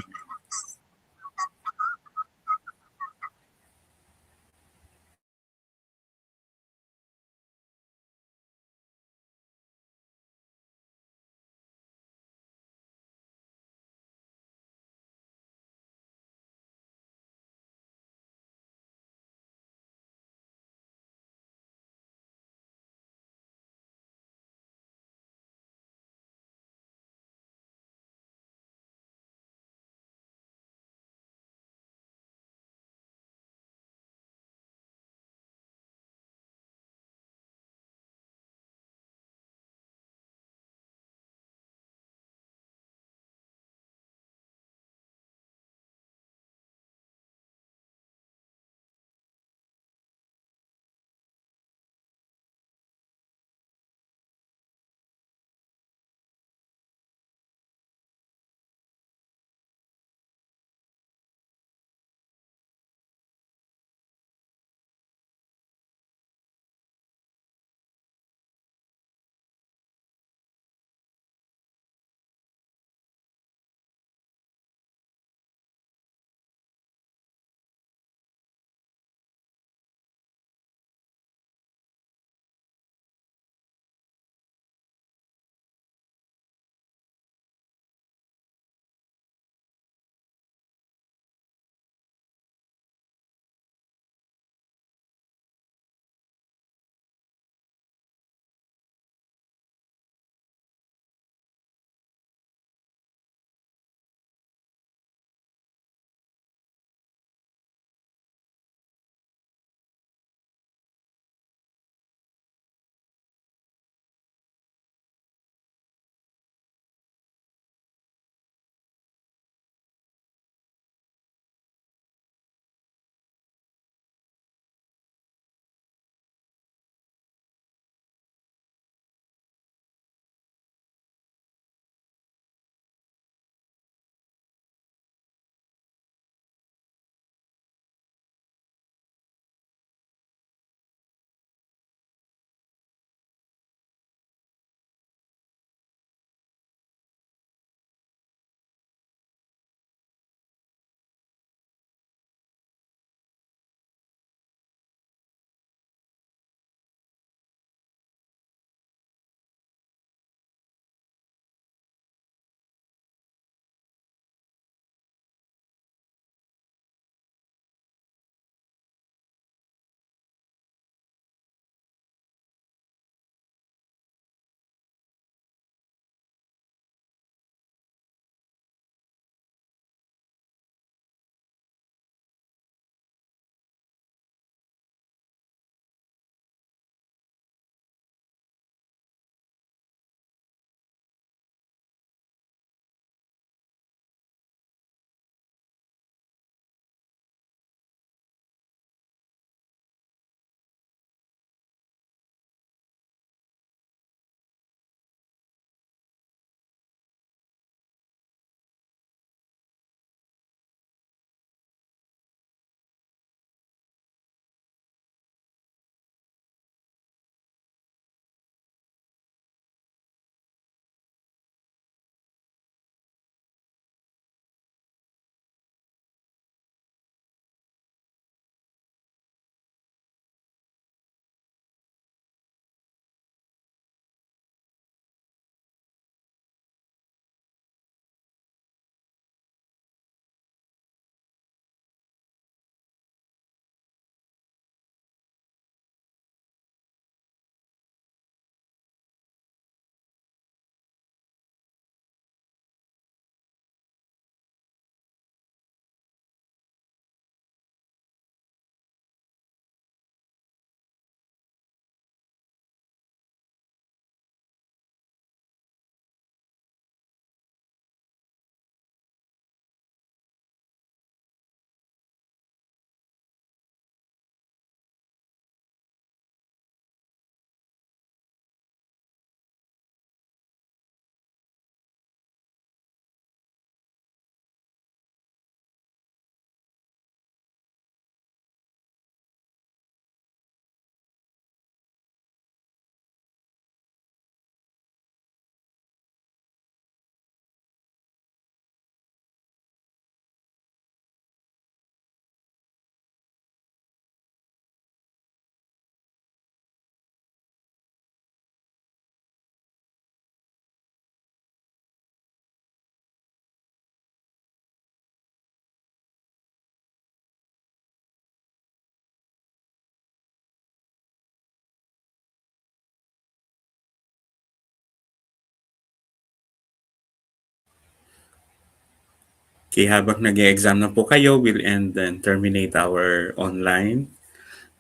Okay, habang nag-exam na po kayo, we'll end and terminate our online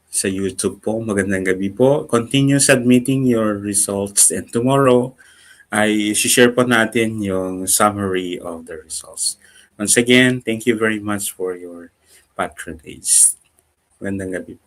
sa YouTube po. Magandang gabi po. Continue submitting your results and tomorrow ay share po natin yung summary of the results. Once again, thank you very much for your patronage. Magandang gabi po.